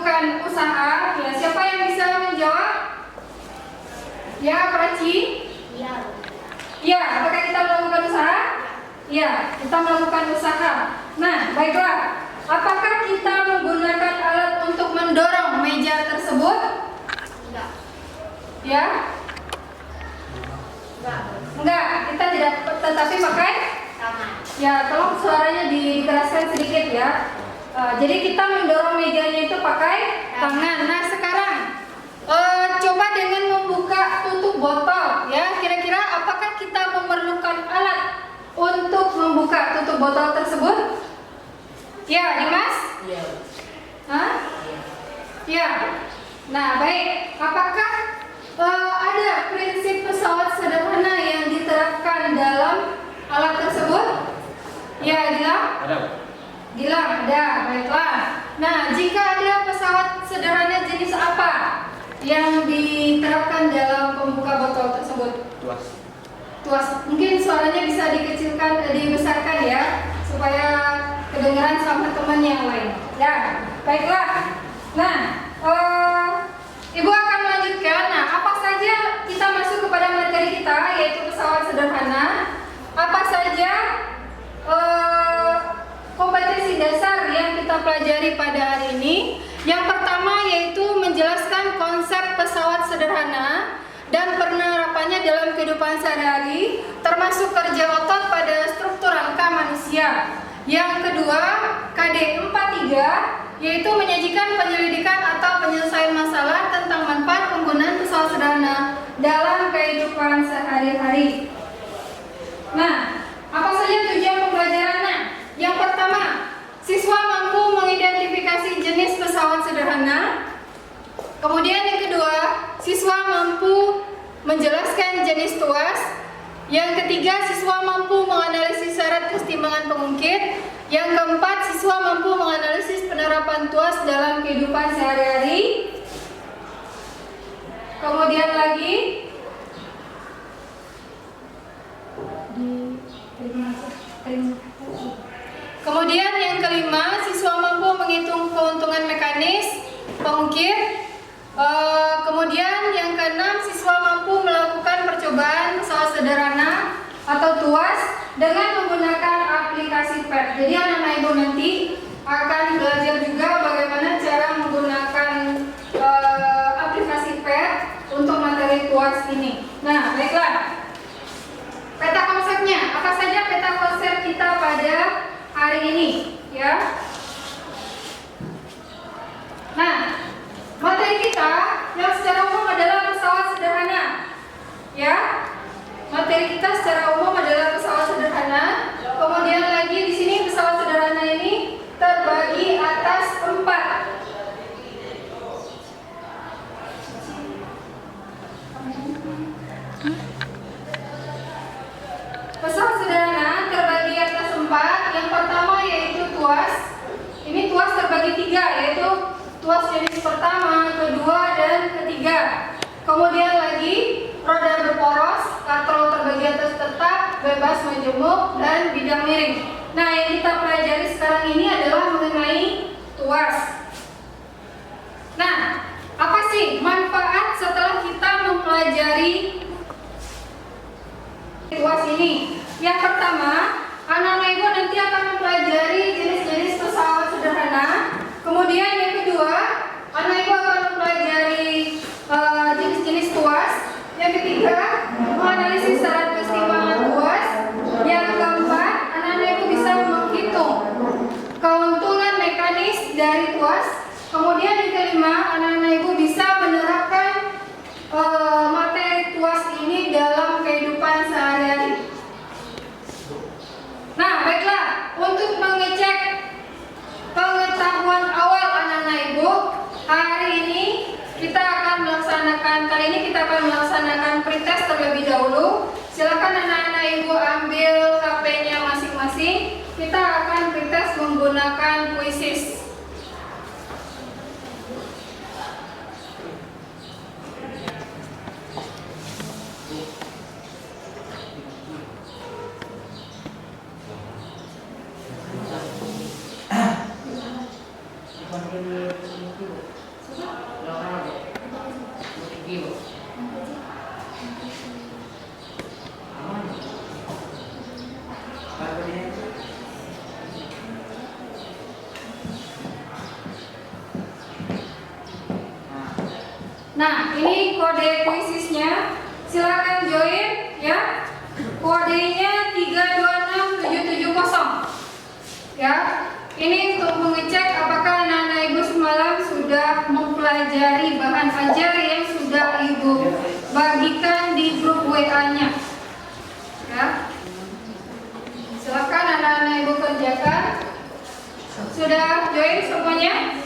melakukan usaha? Ya, siapa yang bisa menjawab? Ya, Praci? Iya. Ya, apakah kita melakukan usaha? Ya, kita melakukan usaha. Nah, baiklah. Apakah kita menggunakan alat untuk mendorong meja tersebut? Enggak. Ya? Enggak. Kita tidak, tetapi pakai Tangan. ya, tolong suaranya dikeraskan sedikit ya. Jadi kita mendorong mejanya itu pakai tangan. Nah, sekarang coba dengan membuka tutup botol ya. Kira-kira apakah kita memerlukan alat untuk membuka tutup botol tersebut? Ya, Dimas? Iya. Hah? Ya. Nah, baik. Apakah ada prinsip pesawat sederhana yang diterapkan dalam alat tersebut? Ya, Gilang? Ada. Gilang, ada. Baiklah. Nah, jika ada pesawat sederhana jenis apa yang diterapkan dalam pembuka botol tersebut? Tuas. Mungkin suaranya bisa dikecilkan, dibesarkan ya, supaya kedengaran sama teman yang lain. Ya, baiklah. Nah, Ibu akan melanjutkan. Nah, apa saja kita masuk kepada materi kita, yaitu pesawat sederhana. Apa saja kompetensi dasar yang kita pelajari pada hari ini? Yang pertama yaitu menjelaskan konsep pesawat sederhana dan penerapannya dalam kehidupan sehari-hari, termasuk kerja otot pada struktur rangka manusia. Yang kedua, KD 43, yaitu menyajikan penyelidikan atau penyelesaian masalah tentang manfaat penggunaan pesawat sederhana dalam kehidupan sehari-hari. Nah, apa saja tujuan pembelajarannya? Yang pertama, siswa mampu mengidentifikasi jenis pesawat sederhana. Kemudian yang kedua, siswa mampu menjelaskan jenis tuas. Yang ketiga, siswa mampu menganalisis syarat kesetimbangan pengungkit. Yang keempat, siswa mampu menganalisis penerapan tuas dalam kehidupan sehari-hari. Kemudian lagi, kemudian yang kelima, siswa mampu menghitung keuntungan mekanis pengukir. Kemudian yang keenam, siswa mampu melakukan percobaan pesawat sederhana atau tuas dengan menggunakan aplikasi PET. Jadi anak-anak ibu nanti akan belajar juga bagaimana cara menggunakan aplikasi PET untuk materi tuas ini. Nah, baiklah. Peta konsepnya, apa saja peta konsep kita pada hari ini, ya? Nah, materi kita yang secara umum adalah pesawat sederhana, ya. Materi kita secara umum adalah pesawat sederhana. Kemudian lagi di sini pesawat sederhana ini terbagi atas 4. Pesawat sederhana terbagi atas 4. Yang pertama yaitu tuas. Ini tuas terbagi 3, yaitu tuas jenis pertama, kedua, dan ketiga. Kemudian lagi roda berporos, katrol terbagi atas tetap, bebas menjemuk, dan bidang miring. Nah, yang kita pelajari sekarang ini adalah mengenai tuas. Nah, apa sih manfaat setelah kita mempelajari tuas ini? Yang pertama, anak-anak ibu nanti akan mempelajari jenis-jenis pesawat sederhana. Kemudian yang kedua, anak ibu akan mempelajari jenis-jenis tuas. Yang ketiga, menganalisis syarat kesetimbangan tuas. Yang keempat, anak-anak ibu bisa menghitung keuntungan mekanis dari tuas. Kemudian yang kelima, anak-anak ibu bisa menerapkan materi tuas ini dalam kehidupan sehari-hari. Nah, baiklah, untuk mengecek pengetahuan awal anak-anak ibu, hari ini kita akan melaksanakan pretest terlebih dahulu. Silakan anak-anak ibu ambil HP-nya masing-masing. Kita akan pretest menggunakan Quizzes. Nah, ini kode kuisisnya. Silakan join ya. Kodenya 326770. Ya. Ini untuk mengecek apakah anak-anak Ibu semalam sudah mempelajari bahan ajar yang sudah Ibu bagikan di grup WA-nya. Ya. Silakan anak-anak Ibu kerjakan. Sudah join semuanya?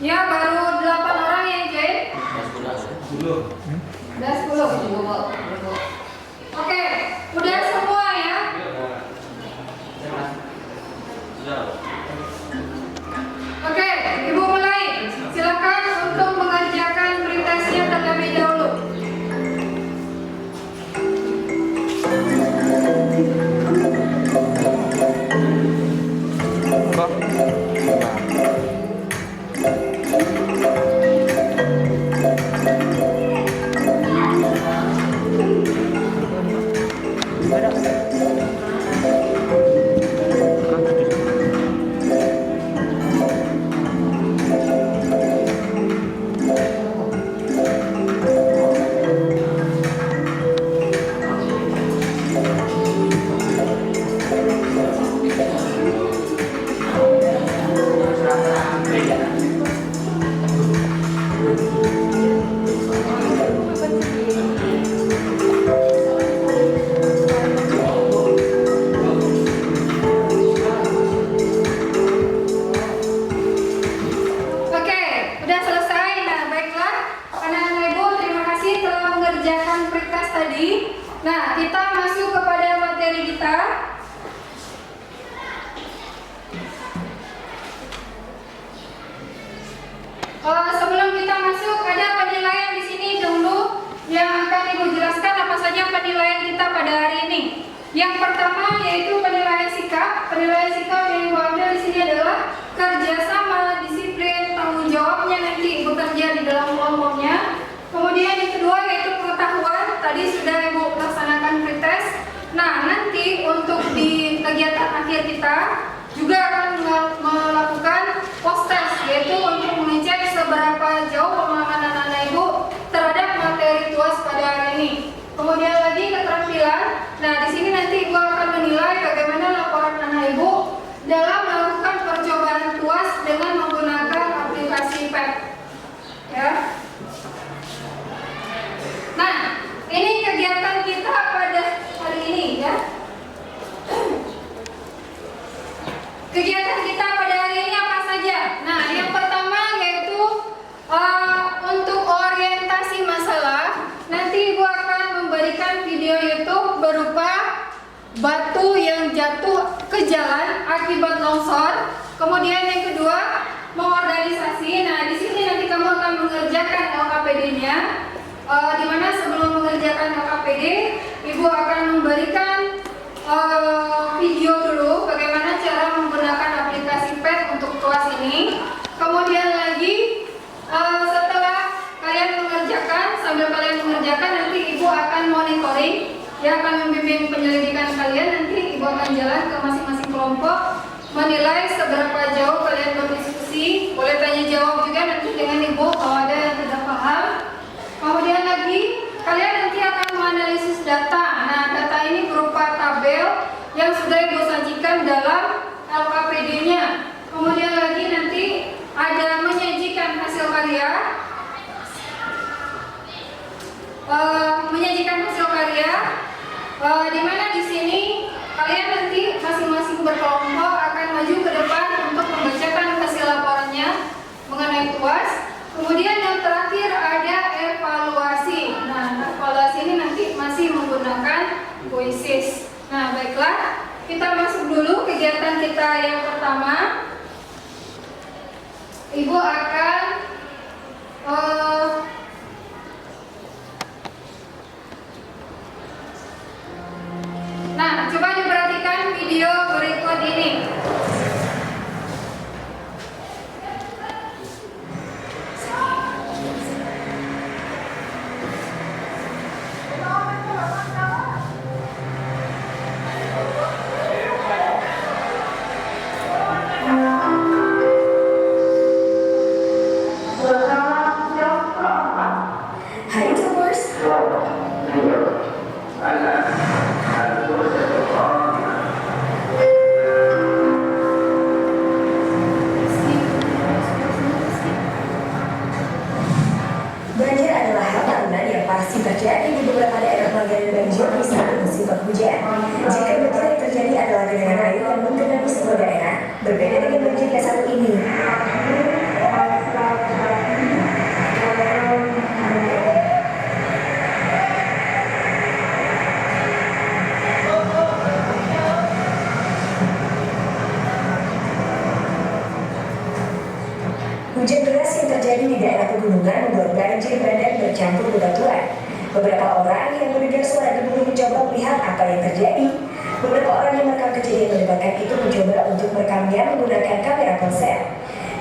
Ya, baru 8 orang yang join. 10. Oke, udah semua ya? Oke, Ibu mulai. Silakan untuk mengerjakan pretestnya terlebih dahulu. Nah, kita masuk kepada materi kita. Sebelum kita masuk, ada penilaian di sini dulu yang akan Ibu jelaskan apa saja penilaian kita pada hari ini. Yang pertama yaitu penilaian sikap. Penilaian sikap yang Ibu ambil di sini adalah kerjasama, disiplin, tanggung jawabnya nanti bekerja di dalam kelompoknya. Kemudian yang kedua yaitu pengetahuan. Tadi sudah Ibu laksanakan pretest. Nah, nanti untuk di kegiatan akhir kita juga akan melakukan post test, yaitu untuk mengecek seberapa jauh pemahaman anak-anak Ibu terhadap materi TUAS pada hari ini. Kemudian lagi keterampilan. Nah, di sini nanti Ibu akan menilai bagaimana laporan anak Ibu dalam melakukan percobaan TUAS dengan menggunakan aplikasi PEP. Ya. Nah, ini kegiatan kita pada hari ini ya. Kegiatan kita pada hari ini apa saja? Nah, yang pertama yaitu untuk orientasi masalah. Nanti Ibu akan memberikan video YouTube berupa batu yang jatuh ke jalan akibat longsor. Kemudian yang kedua, mengorganisasi. Nah, di sini nanti kamu akan mengerjakan LKPD-nya. Di mana sebelum mengerjakan LKPD, Ibu akan memberikan video dulu bagaimana cara menggunakan aplikasi PET untuk kelas ini. Kemudian lagi setelah kalian mengerjakan, sambil kalian mengerjakan nanti Ibu akan monitoring, ya, akan membimbing penyelidikan kalian. Nanti Ibu akan jalan ke masing-masing kelompok, menilai seberapa jauh kalian berdiskusi. Boleh tanya jawab juga nanti dengan Ibu kalau ada yang tidak paham. Kemudian lagi kalian nanti akan menganalisis data. Nah, data ini berupa tabel yang sudah Ibu sajikan dalam LKPD-nya. Kemudian lagi nanti ada menyajikan hasil karya. Di mana di sini kalian nanti masing-masing berkelompok akan maju ke depan untuk membacakan hasil laporannya mengenai TUAS. Kemudian yang terakhir ada evaluasi. Nah, evaluasi ini nanti masih menggunakan quizzes. Nah, baiklah, kita masuk dulu kegiatan kita yang pertama. Ibu akan nah, coba diperhatikan video berikut ini. Banjir adalah hal tahunan yang pasti terjadi di beberapa daerah langganan banjir di saat musim penghujan. Jika banjir yang terjadi adalah genangan air yang menggenangi sebuah daerah, berbeda dengan banjir yang satu ini. Hujan deras yang terjadi di daerah pegunungan membuat banjir bandang bercampur bebatuan. Beberapa orang yang mendengar suara gemuruh mencoba melihat apa yang terjadi. Beberapa orang yang merekam kejadian mendebarkan itu mencoba untuk merekamnya menggunakan kamera ponsel.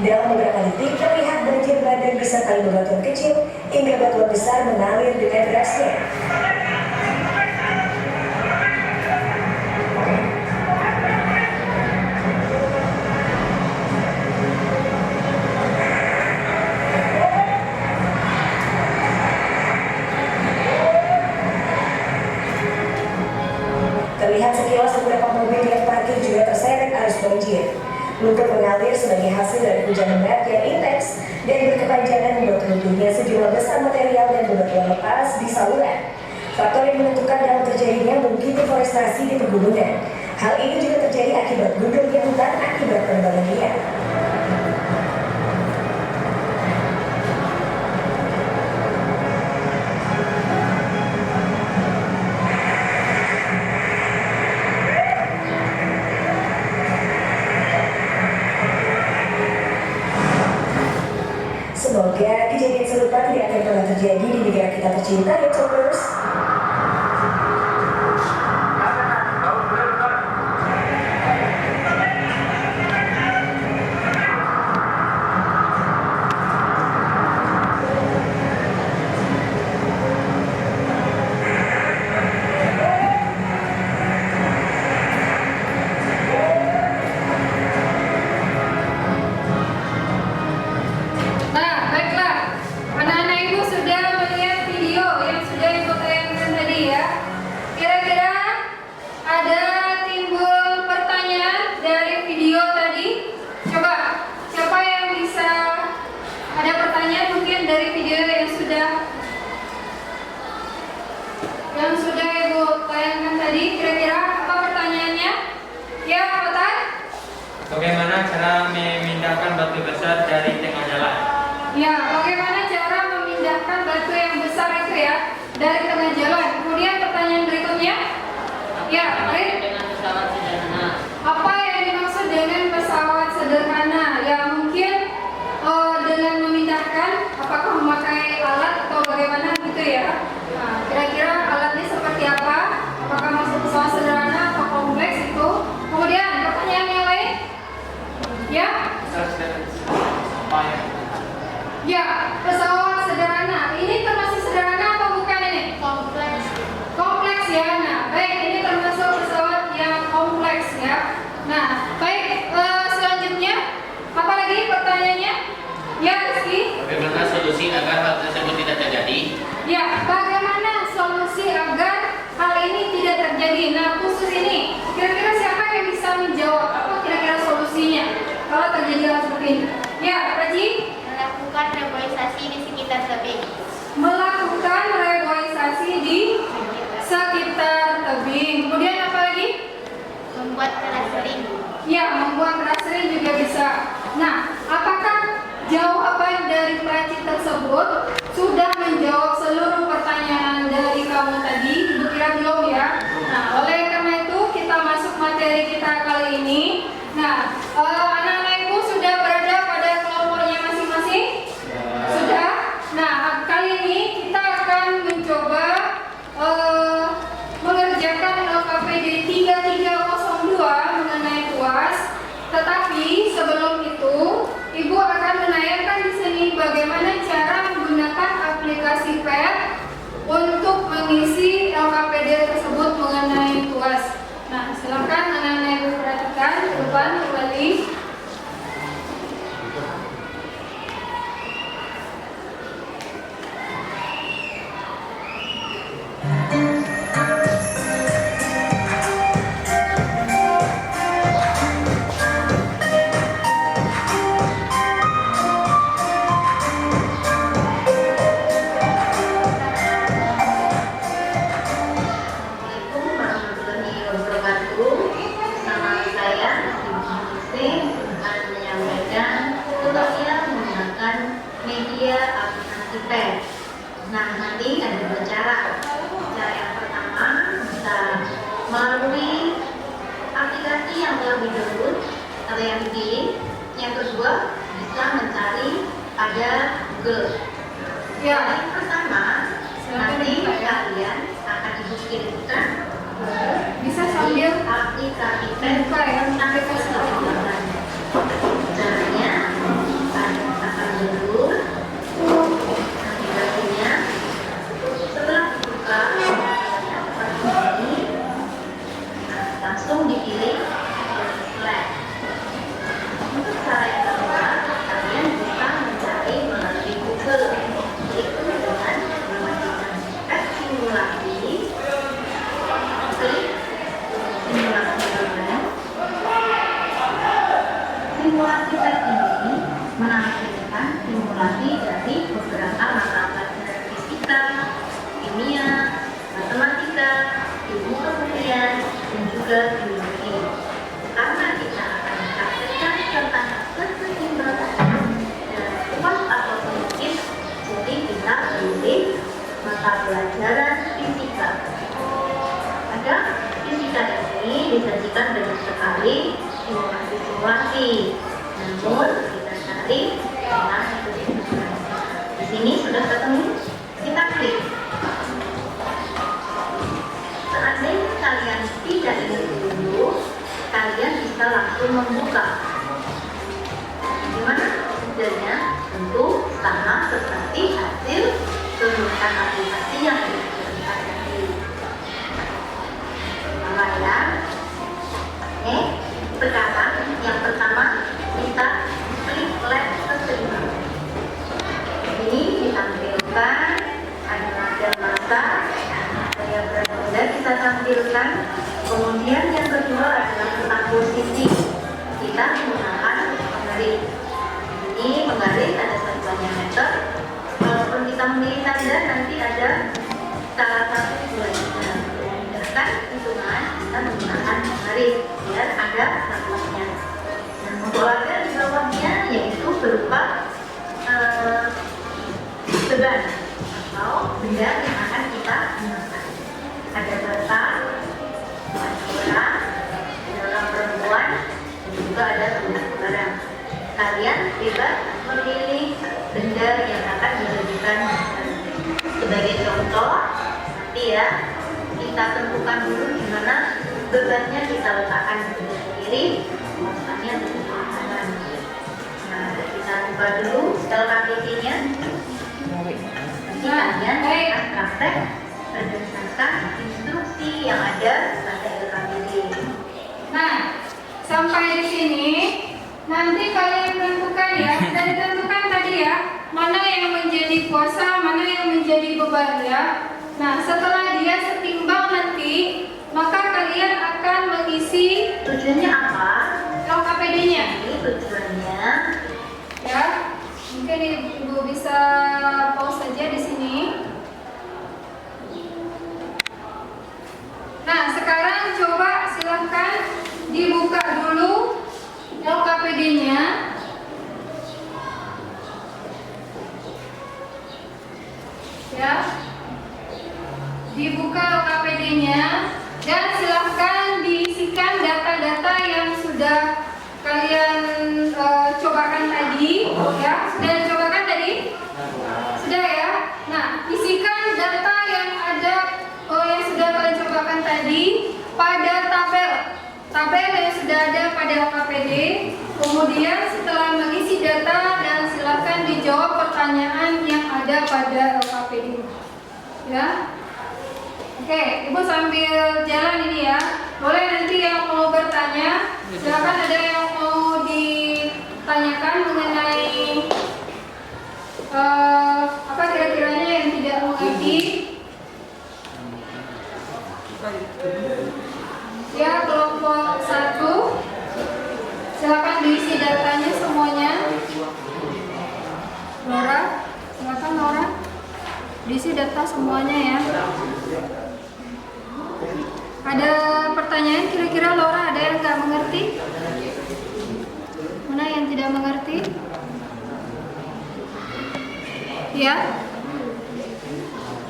Dalam beberapa detik terlihat banjir bandang disertai bebatuan kecil hingga batuan besar mengalir dengan derasnya. Terlihat sekilas beberapa mobil yang parkir juga terseret arus banjir. Lumpur mengalir sebagai hasil dari hujan lebat yang intens dan berkepanjangan membuat runtuhnya sejumlah besar material dan bebatuan lepas di saluran. Faktor yang menentukan dalam terjadinya mungkin deforestasi di pegunungan. Hal ini juga terjadi akibat gundulnya hutan akibat penebangan liar. Semoga kejadian serupa tidak akan pernah terjadi di negara kita tercinta ya Topers. Ibu tayangkan tadi, kira-kira apa pertanyaannya? Ya, apa Tan? Bagaimana cara memindahkan batu besar dari tengah jalan? Ya, bagaimana cara memindahkan batu yang besar itu ya dari tengah jalan? Kemudian pertanyaan berikutnya, ya, Arin? Dengan pesawat sederhana. Apa yang dimaksud dengan pesawat sederhana? Ya, mungkin dengan memindahkan, apakah memakai alat atau bagaimana gitu ya? Nah, kira-kira alatnya seperti apa? Apakah masuk pesawat sederhana atau kompleks itu? Kemudian pertanyaan yang lain? Ya? Ya, pesawat sederhana. Ini termasuk sederhana atau bukan ini? Kompleks. Kompleks ya. Nah, baik, ini termasuk pesawat yang kompleks ya. Nah, baik, selanjutnya apa lagi pertanyaannya? Ya, Rizky. Bagaimana solusi agar hal tersebut tidak terjadi? Ya, bagaimana solusi agar hal ini tidak terjadi? Nah, khusus ini, kira-kira siapa yang bisa menjawab? Apa kira-kira solusinya kalau terjadi hal seperti ini? Ya, Raji. Melakukan reboisasi di sekitar tebing. Melakukan reboisasi di sekitar tebing. Kemudian apa lagi? Membuat terasering. Ya, membuat terasering juga bisa. Nah, apakah jawaban dari Praci tersebut sudah menjawab seluruh pertanyaan dari kamu tadi? Ibu kira belum ya? Nah, oleh karena itu kita masuk materi kita kali ini. Nah, anak-anak ibu sudah berada pada kelompoknya masing-masing? Sudah? Nah, kali ini kita akan mencoba mengerjakan LKPD 3302 mengenai UAS. Tetapi sebelum itu, Ibu akan menayangkan di sini bagaimana cara menggunakan Nah, nanti ada dua cara. Cara yang pertama bisa melalui aplikasi yang telah di-download atau yang dipilih. Yang kedua bisa mencari pada Google. Ya. Yang pertama nanti dibuka, ya. kalian akan dikirimkan Bisa sambil aplikasi buka ya, aplikasi caranya kalian akan download aplikasinya. Setelah dibuka ini langsung dipilih Slack. Untuk cara yang kedua kalian bisa mencari melalui Google, yaitu dengan mematikan tab simulasi, klik simulasi program. Simulasi tab ini menampilkan simulasi dari beberapa mata pelajaran fisika, kimia, matematika, ilmu kemudian, dan juga biologi. Karena kita akan mempraktekkan tentang keseimbangan dan kuat atau sedikit, jadi kita pilih mata pelajaran fisika. Ada fisika ini disajikan banyak sekali simulasi-simulasi. Namun kita cari tentang keseimbangan. Di sini sudah ketemu, kita klik. Seandainya kalian tidak ingin dulu, kalian bisa langsung membuka. Gimana hasilnya? Tentu sama seperti hasil penulisan aplikasi yang dikirimkan tadi. Sama ya. Oke, sekarang yang pertama kita klik lab keseimbangan. Ini ditampilkan ada model masa, saya berbeda kita tampilkan. Kemudian yang kedua adalah tentang posisi. Kita menggunakan penggaris. Ini penggaris ada satuannya meter. Walaupun kita memilih tanda, nanti ada salah satu bulannya. Memudahkan hitungan, kita menggunakan penggaris biar ada satuannya. Dan untuk warga di bawahnya yaitu berupa beban atau benda yang akan kita gunakan. Ada bata, ada orang perempuan, dan juga ada barang. Kalian bebas memilih benda yang akan dijadikan sebagai contoh. Nanti ya kita tentukan dulu di mana bebannya kita letakkan di sebelah kiri, maksudnya di sebelah kanan. Nah, kita buka dulu LKPD-nya. Nanti kalian akan praktek berdasarkan instruksi yang ada pada LKPD. Nah, sampai di sini nanti kalian tentukan ya, sudah ditentukan tadi ya, mana yang menjadi kuasa, mana yang menjadi beban ya. Nah, setelah dia setimbang nanti, maka kalian akan mengisi Tujuannya apa? LKPD-nya. Ini tujuannya Ya, mungkin Ibu bisa pause saja di sini. Nah, sekarang coba silahkan dibuka dulu LKPD-nya. Ya, dibuka LKPD-nya dan silahkan diisikan data-data yang sudah kalian cobakan tadi. Ya, sudah dicobakan tadi? Sudah ya. Nah, isikan data yang ada yang sudah kalian cobakan tadi pada tabel yang sudah ada pada LKPD. Kemudian setelah mengisi data dan silakan dijawab pertanyaan yang ada pada LKPD. Ya. Oke, Ibu sambil jalan ini ya. Boleh nanti yang mau bertanya, silakan ada yang mau ditanyakan mengenai apa kira-kiranya yang tidak mengerti. Ya, kelompok 1 silakan diisi datanya semuanya. Laura, silakan Laura, diisi data semuanya ya. Ada pertanyaan kira-kira Laura, ada yang nggak mengerti? Mana yang tidak mengerti? Ya.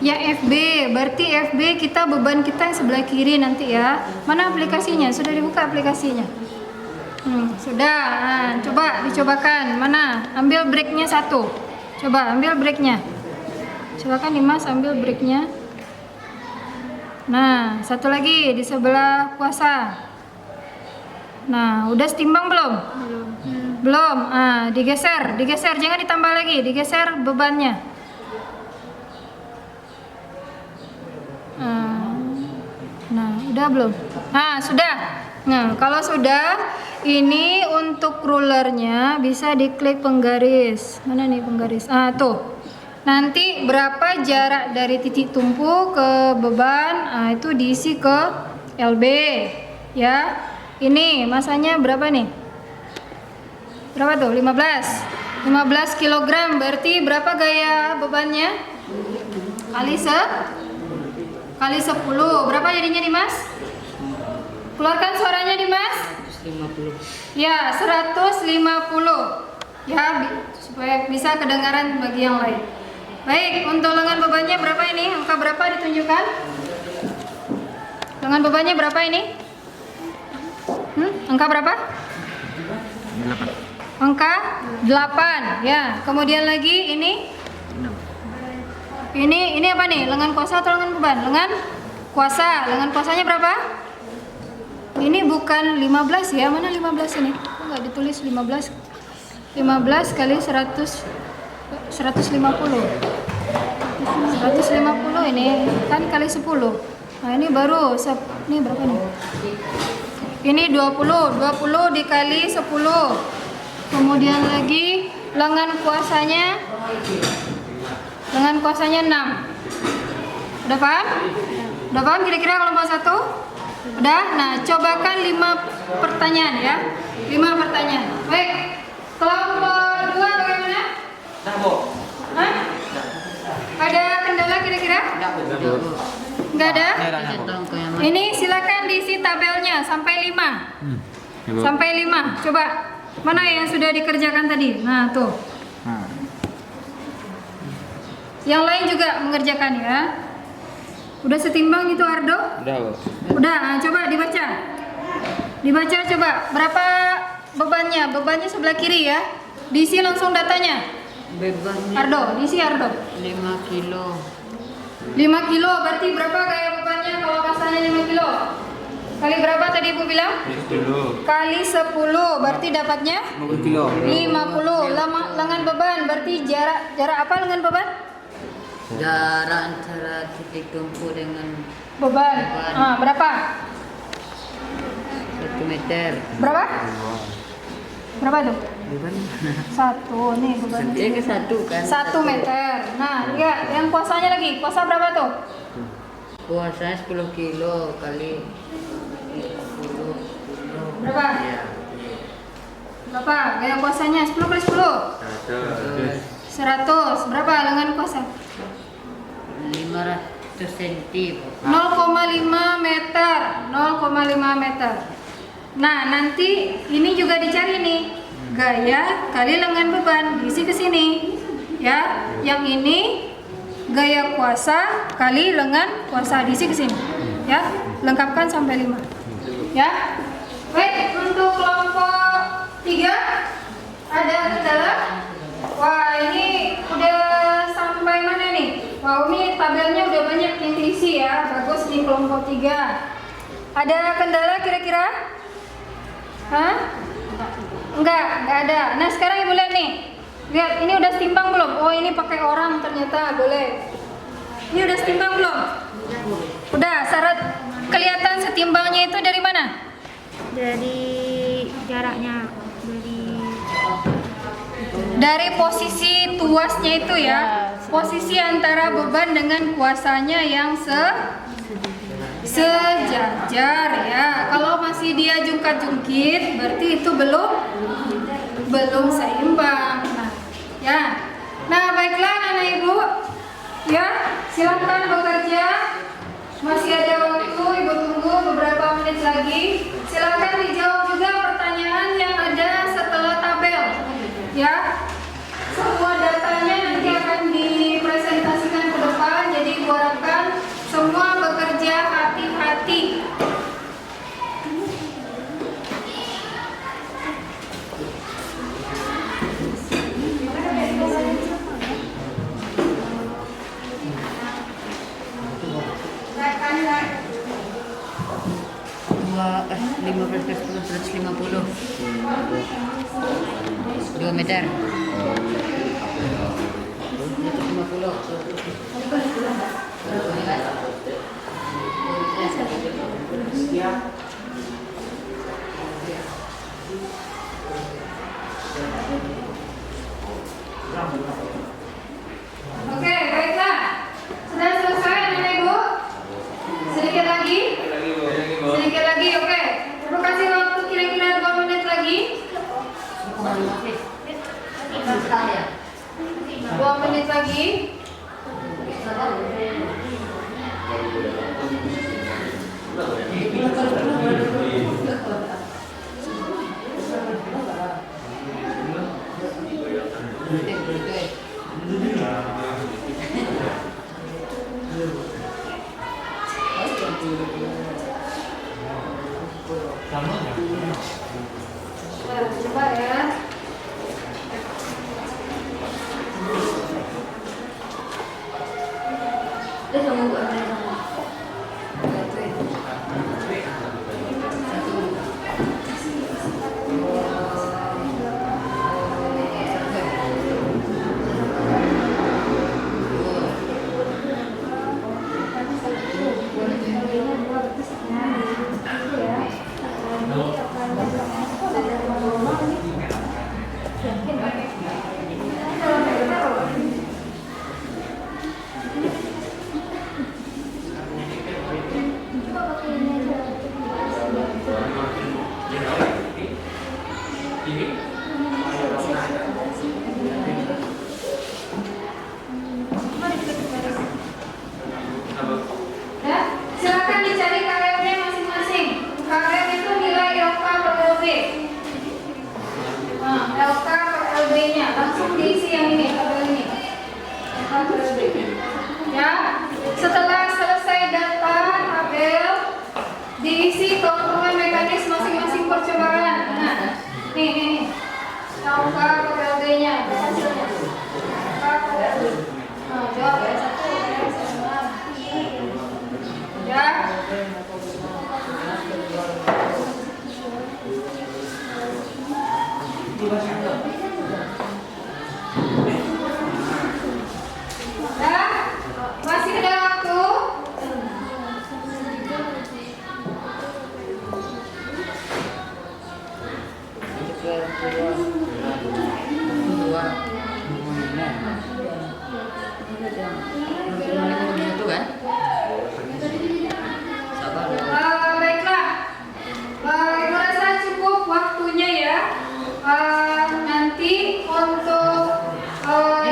Ya FB, berarti FB kita beban kita yang sebelah kiri nanti ya. Mana aplikasinya? Sudah dibuka aplikasinya? Sudah. Nah, coba dicobakan. Mana? Ambil breaknya satu. Coba ambil breaknya. Cobakan Dimas ambil breaknya. Nah, satu lagi di sebelah kuasa. Nah, udah setimbang belum? Belum. Ah, digeser, jangan ditambah lagi, digeser bebannya. Nah, udah belum? Nah, sudah. Nah, kalau sudah, ini untuk rulernya bisa diklik penggaris. Mana nih penggaris? Ah, tuh. Nanti berapa jarak dari titik tumpu ke beban? Ah, itu diisi ke LB, ya. Ini masanya berapa nih? Berapa tuh? 15 kg. Berarti berapa gaya bebannya? Kali 10. Berapa jadinya Dimas? Keluarkan suaranya Dimas. 150. Ya, 150. Ya, supaya bisa kedengaran bagi yang lain. Baik, untuk lengan bebannya berapa ini? Angka berapa ditunjukkan? Lengan bebannya berapa ini? Angka berapa? 8. Angka 8. Ya, kemudian lagi ini? Ini apa nih? Lengan kuasa atau lengan beban? Lengan kuasa. Lengan kuasanya berapa? Ini bukan 15 ya. Mana 15 ini? Kok nggak ditulis 15? 15 kali 150. 150 ini kan kali 10. Nah, ini baru ini berapa nih? Ini 20. 20 dikali 10. Kemudian lagi lengan kuasanya 6. Udah paham? Udah paham kira-kira kelompok 1? Udah? Nah, cobakan 5 pertanyaan ya. 5 pertanyaan. Baik. Kelompok 2 bagaimana? Hah? Ada kendala kira-kira? Enggak ada? Ini silakan diisi tabelnya sampai 5. Sampai 5. Coba. Mana yang sudah dikerjakan tadi? Nah, tuh. Yang lain juga mengerjakan ya. Udah setimbang itu Ardo? Udah, nah, coba dibaca. Dibaca coba. Berapa bebannya? Bebannya sebelah kiri ya. Diisi langsung datanya. Bebannya Ardo, diisi Ardo. 5 kilo. 5 kilo, berarti berapa gaya bebannya kalau kasarnya 5 kilo? Kali berapa tadi Ibu bilang? 10. Kali 10, berarti dapatnya? 50 kilo. 50. Lengan beban, berarti jarak apa lengan beban? Jarak antara titik tumpu dengan Beban. Ah, berapa? 1 meter. Berapa? Berapa tuh? Beban? 1 nih bebannya. Dia ke 1 kan? 1 meter. Nah, lihat yang kuasanya lagi. Kuasa berapa tuh? Kuasanya 10 kilo kali 10. Berapa? Ya. Berapa? Gaya kuasanya 10 kali 10. 100. Berapa lengan kuasa? 500 cm. 0,5 meter. 0,5 meter. Nah, nanti ini juga dicari nih. Gaya kali lengan beban diisi ke sini. Ya, yang ini gaya kuasa kali lengan kuasa diisi ke sini. Ya, lengkapkan sampai 5. Ya. Baik, untuk kelompok 3 ada kendala? Wah, ini udah sampai mana nih? Wah, ini tabelnya udah banyak yang diisi ya. Bagus di kelompok 3. Ada kendala kira-kira? Hah? Enggak ada. Nah, sekarang Ibu lihat nih. Lihat, ini udah setimbang belum? Oh, ini pakai orang ternyata, boleh. Ini udah setimbang belum? Udah, syarat kelihatan setimbangnya itu dari mana? Dari jaraknya, Dari posisi tuasnya itu ya. Posisi antara beban dengan kuasanya yang sejajar ya. Kalau masih dia jungkat-jungkit, berarti itu belum seimbang. Nah, ya. Nah, baiklah anak Ibu. Ya, silakan bekerja. Masih ada waktu, Ibu tunggu beberapa menit lagi. Silakan dijawab juga pertanyaan yang ada setelah tabel. Ya. Semua datanya nanti akan dipresentasikan ke depan, jadi buat 15 ke 10 150. 2 meter. 150. Oke, baiklah. Sudah selesai anak ibu? Sedikit lagi? Sedikit lagi, oke. Terima kasih waktu kira-kira 2 menit lagi. 2 menit lagi. Coba ya. Ya, silakan dicari KRL-nya masing-masing. KRL itu nilai LK per LB. Nah, LK per LB-nya langsung diisi yang ini, tabel ini. LK per LB. Ya, setelah selesai data tabel, diisi keuntungan mekanis masing-masing percobaan. Nah, nih. LK per LB-nya, hasilnya. LK per LB. Nah, jawab ya, 1, ya. Ya, masih ada waktu. Baiklah, ibu rasa cukup waktunya ya. Nanti untuk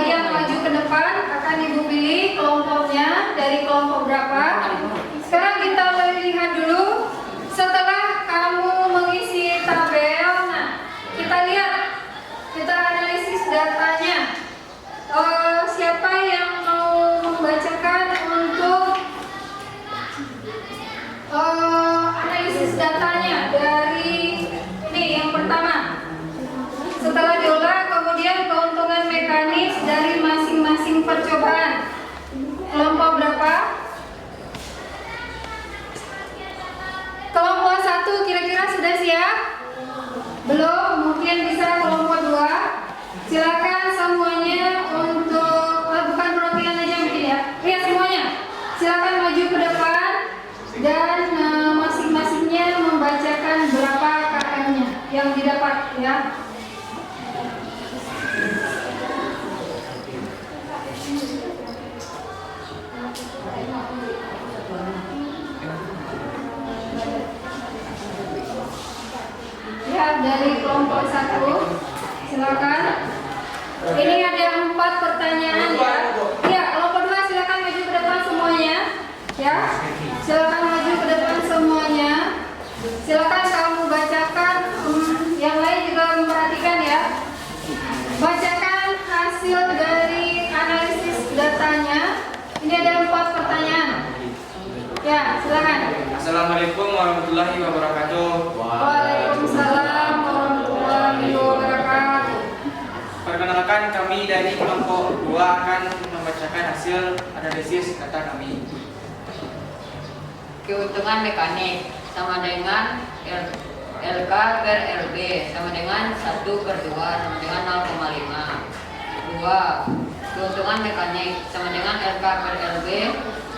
yang maju ke depan akan ibu pilih kelompoknya dari kelompok berapa. Sekarang kita lihat dulu. Setelah kamu mengisi tabel, nah kita lihat, kita analisis datanya. Siapa yang mau membacakan untuk analisis datanya dari ini yang pertama. Setelah diolah, kemudian keuntungan mekanis dari masing-masing percobaan. Kelompok berapa? Kelompok 1 kira-kira sudah siap? Belum? Mungkin bisa kelompok 2. Silakan semuanya untuk bukan perwakilan aja mungkin ya. Iya semuanya. Silakan maju ke depan dan masing-masingnya membacakan berapa KM-nya yang didapat ya. Ya, dari kelompok 1 silakan. Ini ada 4 pertanyaan ya. Ya, kelompok 2 silakan maju ke depan semuanya. Ya, silakan maju ke depan semuanya. Silakan kamu bacakan. Yang lain juga memperhatikan ya. Bacakan hasil dari analisis datanya. Ini ada 4 pertanyaan. Ya, silakan. Assalamualaikum warahmatullahi wabarakatuh. Waalaikumsalam warahmatullahi wabarakatuh. Perkenalkan, kami dari kelompok 2 akan membacakan hasil analisis data kami. keuntungan mekanik sama dengan LK per LB sama dengan 1/2 sama dengan 0,5. 2. Keuntungan mekanik sama dengan LK per LB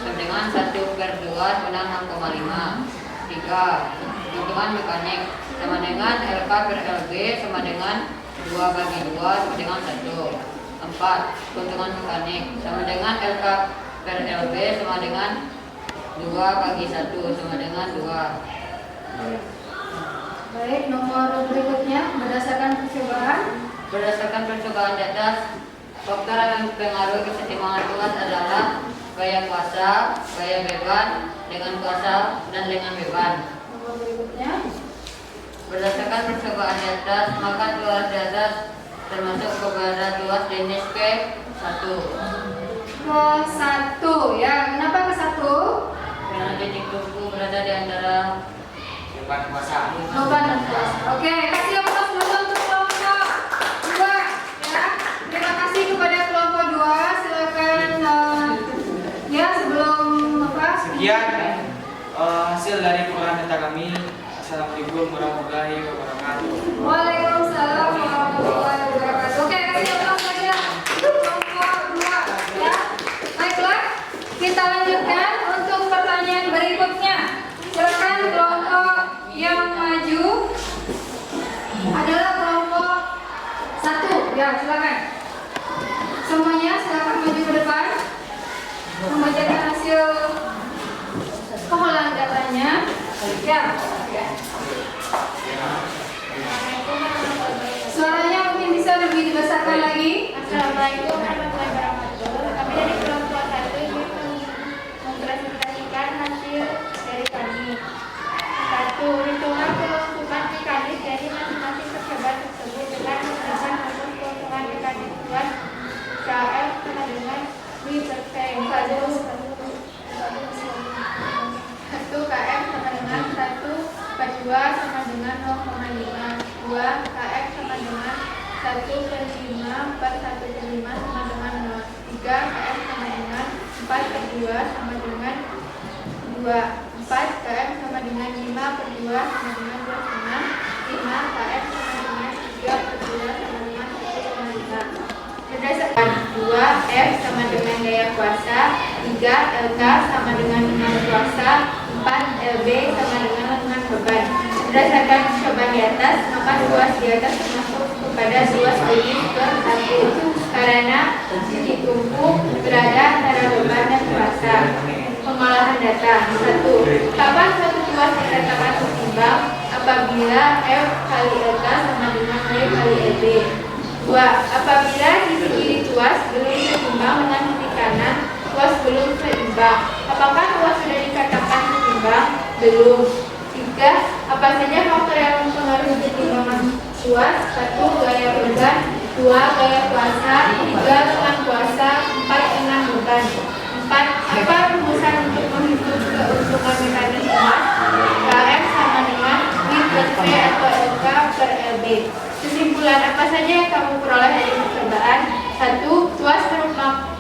sama dengan 1/2 sama dengan 0,5. 3. Keuntungan mekanik sama dengan LK per LB sama dengan 2/2 sama dengan 1. 4. Keuntungan mekanik sama dengan LK per LB sama dengan 2/1 sama dengan 2. Baik, nomor berikutnya berdasarkan percobaan. Berdasarkan percobaan di atas, faktor yang mempengaruhi kesetimbangan tuas adalah gaya kuasa, gaya beban, dengan kuasa, dan dengan beban. Nomor berikutnya. Berdasarkan percobaan di atas, maka tuas di atas termasuk kepada tuas jenis K1. Ke-1 ya. Kenapa ke-1? Karena titik tumpu berada di antara Beban kuasa. Beban dan kuasa. Oke, kasih aplaus dulu untuk kelompok 2 ya. Terima kasih kepada kelompok 2. Silakan ya sebelum apa? Sekian hasil dari pengolahan data kami. Assalamualaikum warahmatullahi wabarakatuh. Waalaikumsalam warahmatullahi wabarakatuh. Oke, kasih aplaus lagi ya untuk kelompok 2 ya. Baiklah, kita lanjutkan untuk pertanyaan berikutnya. Silakan kelompok yang maju adalah kelompok 1 ya, silakan. Semuanya silakan maju ke depan membacakan hasil pengolahan datanya ya. Suaranya mungkin bisa lebih dibesarkan lagi. Assalamualaikum warahmatullahi wabarakatuh. Kami dari kelompok 1 ingin mempresentasikan hasil dari kami. 1. Hitungan keuntungan mekanis dari masing-masing percobaan tersebut dengan menggunakan rumus keuntungan mekanis tuas KF sama dengan V per T. 1 KF sama dengan 1/2 sama dengan 0,5. 2 KF sama dengan 1/5 per 1/5 sama dengan 0. 3 KF sama dengan 4/2 sama dengan 2. 4 KF sama dengan 5/2 sama dengan 2,5. 5 KF sama dengan 3/2 sama dengan 1,5. Berdasarkan 2 F sama dengan gaya kuasa, 3 LK sama dengan kuasa, 4 LB sama dengan beban. Berdasarkan percobaan di atas, maka tuas di atas termasuk kepada tuas jenis ke-1 karena titik tumpu berada antara beban dan kuasa. Pengolahan data. 1. Kapan suatu tuas dikatakan seimbang? Apabila F kali LK sama dengan W kali LB. 2. Apabila sisi kiri tuas belum seimbang dengan sisi kanan, tuas belum seimbang. Apakah tuas sudah dikatakan seimbang? Belum. 3. Apa saja faktor yang mempengaruhi keseimbangan tuas? 1. Gaya beban, 2. Gaya kuasa, 3. Lengan kuasa, 4. Lengan beban. 4. Apa rumusan untuk menghitung keuntungan mekanis tuas? KF sama dengan V per P atau LK per LB. Kesimpulan apa saja yang kamu peroleh dari percobaan? 1. Tuas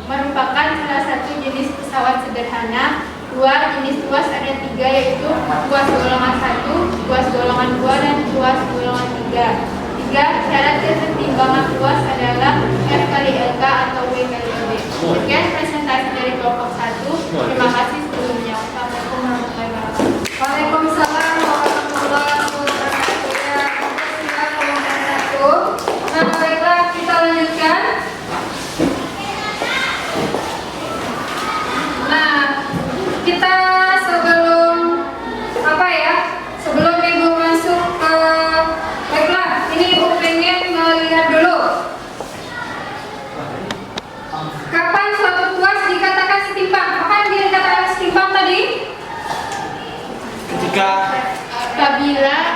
merupakan salah satu jenis pesawat sederhana. 2. Jenis tuas ada 3, yaitu tuas golongan 1, tuas golongan 2, dan tuas golongan 3. 3. Syarat kesetimbangan tuas adalah F kali LK atau W kali LB. Sekian presentasi dari kelompok 1. Terima kasih sebelumnya. Assalamualaikum warahmatullahi wabarakatuh. Waalaikumsalam warahmatullahi wabarakatuh. Ya, untuk kelompok 1. Nah, baiklah kita lanjutkan. Nah, kita sebelum Ibu masuk ke baiklah, ini Ibu pengen melihat dulu kapan suatu tuas dikatakan setimpang. Apa yang dikatakan setimpang tadi? Ketika Apabila